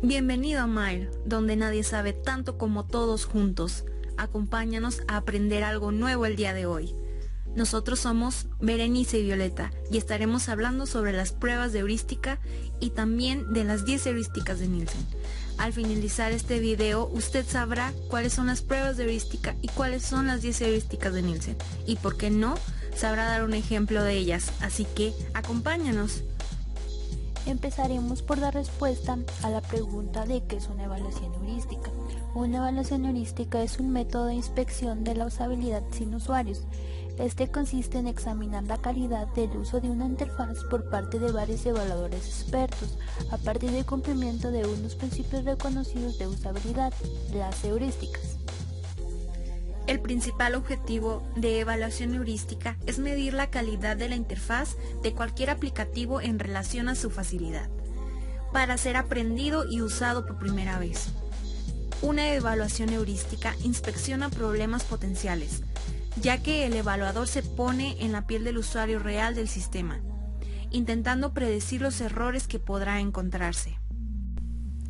Bienvenido a Mile, donde nadie sabe tanto como todos juntos. Acompáñanos a aprender algo nuevo el día de hoy. Nosotros somos Berenice y Violeta y estaremos hablando sobre las pruebas de heurística y también de las 10 heurísticas de Nielsen. Al finalizar este video, usted sabrá cuáles son las pruebas de heurística y cuáles son las 10 heurísticas de Nielsen. Y por qué no, sabrá dar un ejemplo de ellas, así que acompáñanos. Empezaremos por dar respuesta a la pregunta de qué es una evaluación heurística. Una evaluación heurística es un método de inspección de la usabilidad sin usuarios. Este consiste en examinar la calidad del uso de una interfaz por parte de varios evaluadores expertos, a partir del cumplimiento de unos principios reconocidos de usabilidad, las heurísticas. El principal objetivo de evaluación heurística es medir la calidad de la interfaz de cualquier aplicativo en relación a su facilidad, para ser aprendido y usado por primera vez. Una evaluación heurística inspecciona problemas potenciales, ya que el evaluador se pone en la piel del usuario real del sistema, intentando predecir los errores que podrá encontrarse.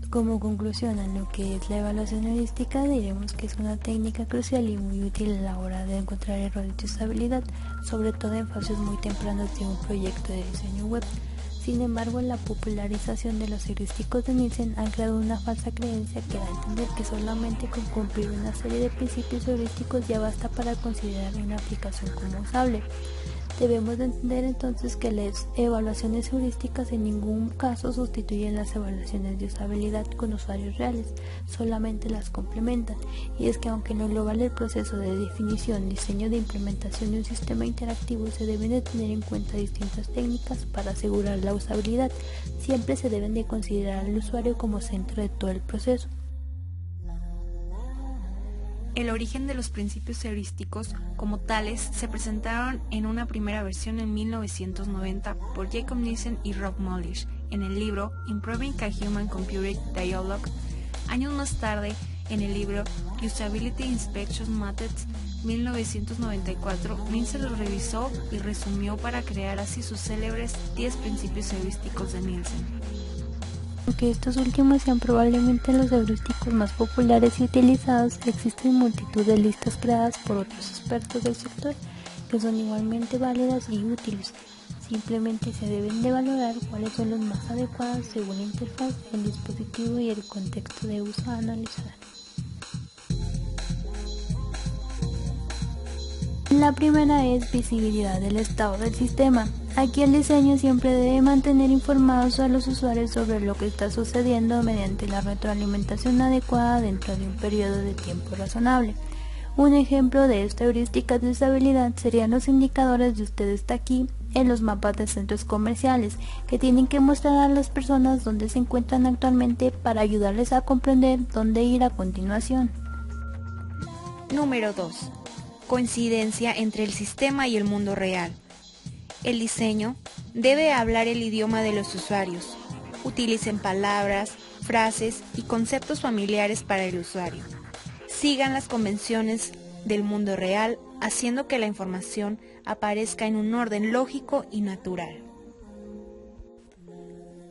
Como conclusión a lo que es la evaluación heurística, diremos que es una técnica crucial y muy útil a la hora de encontrar errores de usabilidad, sobre todo en fases muy tempranas de un proyecto de diseño web. Sin embargo, la popularización de los heurísticos de Nielsen ha creado una falsa creencia que da a entender que solamente con cumplir una serie de principios heurísticos ya basta para considerar una aplicación como usable. Debemos de entender entonces que las evaluaciones heurísticas en ningún caso sustituyen las evaluaciones de usabilidad con usuarios reales, solamente las complementan. Y es que aunque no global el proceso de definición, diseño de implementación de un sistema interactivo, se deben de tener en cuenta distintas técnicas para asegurar la usabilidad. Siempre se deben de considerar al usuario como centro de todo el proceso. El origen de los principios heurísticos como tales se presentaron en una primera versión en 1990 por Jacob Nielsen y Rob Molish en el libro Improving a Human-Computer Dialogue. Años más tarde, en el libro Usability Inspection Methods 1994, Nielsen los revisó y resumió para crear así sus célebres 10 principios heurísticos de Nielsen. Aunque estos últimos sean probablemente los heurísticos más populares y utilizados, existen multitud de listas creadas por otros expertos del sector que son igualmente válidas y útiles. Simplemente se deben de valorar cuáles son los más adecuados según la interfaz, el dispositivo y el contexto de uso a analizar. La primera es visibilidad del estado del sistema. Aquí el diseño siempre debe mantener informados a los usuarios sobre lo que está sucediendo mediante la retroalimentación adecuada dentro de un periodo de tiempo razonable. Un ejemplo de esta heurística de usabilidad serían los indicadores de "usted está aquí" en los mapas de centros comerciales, que tienen que mostrar a las personas dónde se encuentran actualmente para ayudarles a comprender dónde ir a continuación. Número 2. Coincidencia entre el sistema y el mundo real. El diseño debe hablar el idioma de los usuarios. Utilicen palabras, frases y conceptos familiares para el usuario. Sigan las convenciones del mundo real, haciendo que la información aparezca en un orden lógico y natural.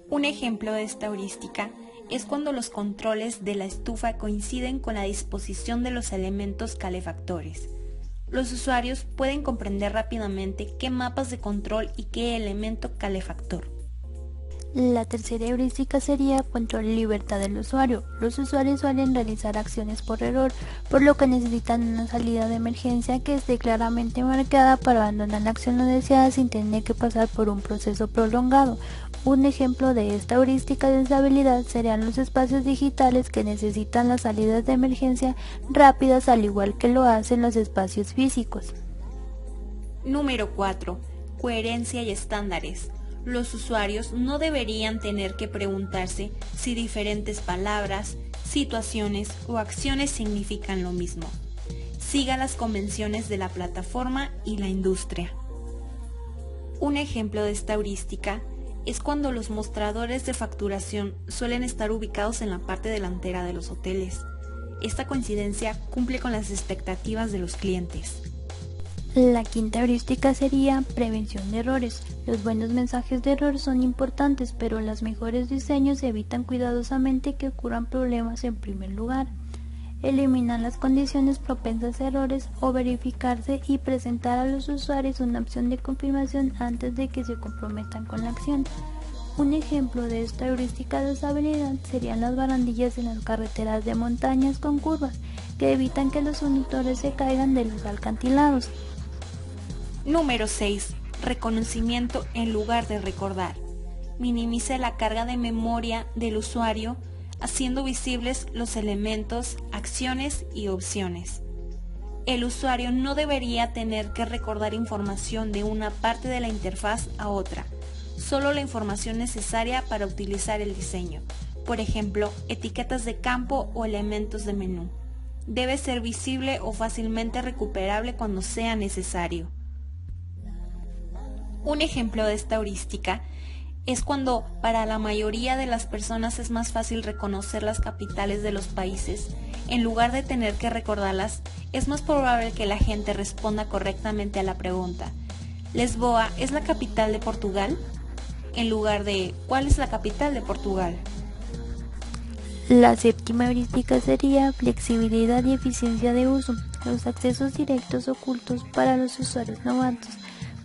Un ejemplo de esta heurística es cuando los controles de la estufa coinciden con la disposición de los elementos calefactores. Los usuarios pueden comprender rápidamente qué mapas de control y qué elemento calefactor. La tercera heurística sería control y libertad del usuario. Los usuarios suelen realizar acciones por error, por lo que necesitan una salida de emergencia que esté claramente marcada para abandonar la acción no deseada sin tener que pasar por un proceso prolongado. Un ejemplo de esta heurística de usabilidad serían los espacios digitales que necesitan las salidas de emergencia rápidas, al igual que lo hacen los espacios físicos. Número 4. Coherencia y estándares. Los usuarios no deberían tener que preguntarse si diferentes palabras, situaciones o acciones significan lo mismo. Siga las convenciones de la plataforma y la industria. Un ejemplo de esta heurística es cuando los mostradores de facturación suelen estar ubicados en la parte delantera de los hoteles. Esta coincidencia cumple con las expectativas de los clientes. La quinta heurística sería prevención de errores. Los buenos mensajes de error son importantes, pero los mejores diseños evitan cuidadosamente que ocurran problemas en primer lugar. Eliminar las condiciones propensas a errores o verificarse y presentar a los usuarios una opción de confirmación antes de que se comprometan con la acción. Un ejemplo de esta heurística de usabilidad serían las barandillas en las carreteras de montañas con curvas, que evitan que los conductores se caigan de los acantilados. Número 6. Reconocimiento en lugar de recordar. Minimiza la carga de memoria del usuario, haciendo visibles los elementos, acciones y opciones. El usuario no debería tener que recordar información de una parte de la interfaz a otra, solo la información necesaria para utilizar el diseño, por ejemplo, etiquetas de campo o elementos de menú. Debe ser visible o fácilmente recuperable cuando sea necesario. Un ejemplo de esta heurística es cuando para la mayoría de las personas es más fácil reconocer las capitales de los países. En lugar de tener que recordarlas, es más probable que la gente responda correctamente a la pregunta: ¿Lisboa es la capital de Portugal?, en lugar de ¿cuál es la capital de Portugal? La séptima heurística sería flexibilidad y eficiencia de uso. Los accesos directos ocultos para los usuarios novatos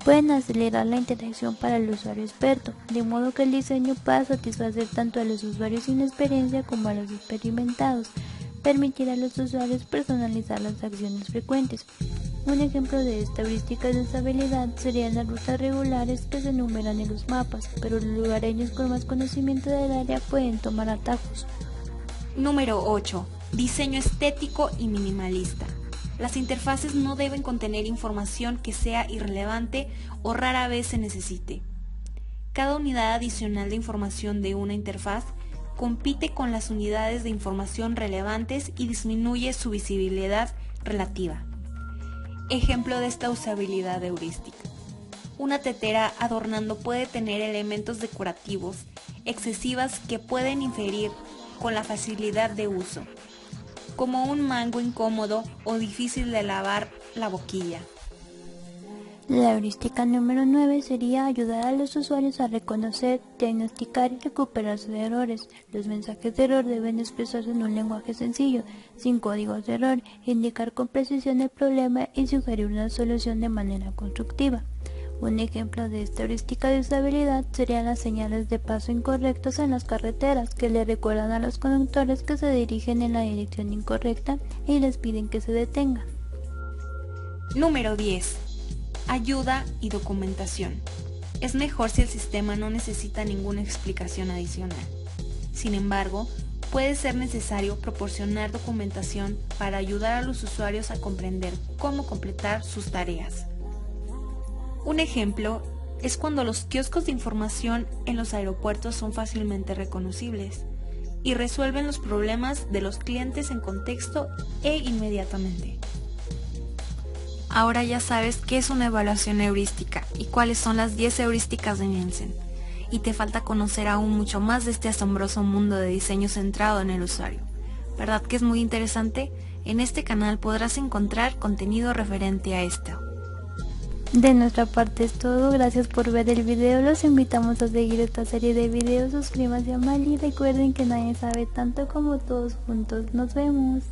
pueden acelerar la interacción para el usuario experto, de modo que el diseño pueda satisfacer tanto a los usuarios sin experiencia como a los experimentados. Permitir a los usuarios personalizar las acciones frecuentes. Un ejemplo de esta heurística de usabilidad serían las rutas regulares que se enumeran en los mapas, pero los lugareños con más conocimiento del área pueden tomar atajos. Número 8. Diseño estético y minimalista. Las interfaces no deben contener información que sea irrelevante o rara vez se necesite. Cada unidad adicional de información de una interfaz compite con las unidades de información relevantes y disminuye su visibilidad relativa. Ejemplo de esta usabilidad heurística. Una tetera adornando puede tener elementos decorativos excesivas que pueden inferir con la facilidad de uso, como un mango incómodo o difícil de lavar la boquilla. La heurística número 9 sería ayudar a los usuarios a reconocer, diagnosticar y recuperar sus errores. Los mensajes de error deben expresarse en un lenguaje sencillo, sin códigos de error, indicar con precisión el problema y sugerir una solución de manera constructiva. Un ejemplo de esta heurística de usabilidad serían las señales de paso incorrectos en las carreteras, que le recuerdan a los conductores que se dirigen en la dirección incorrecta y les piden que se detengan. Número 10. Ayuda y documentación. Es mejor si el sistema no necesita ninguna explicación adicional. Sin embargo, puede ser necesario proporcionar documentación para ayudar a los usuarios a comprender cómo completar sus tareas. Un ejemplo es cuando los kioscos de información en los aeropuertos son fácilmente reconocibles y resuelven los problemas de los clientes en contexto e inmediatamente. Ahora ya sabes qué es una evaluación heurística y cuáles son las 10 heurísticas de Nielsen. Y te falta conocer aún mucho más de este asombroso mundo de diseño centrado en el usuario. ¿Verdad que es muy interesante? En este canal podrás encontrar contenido referente a esto. De nuestra parte es todo, gracias por ver el video, los invitamos a seguir esta serie de videos, suscríbanse a Mali y recuerden que nadie sabe tanto como todos juntos, nos vemos.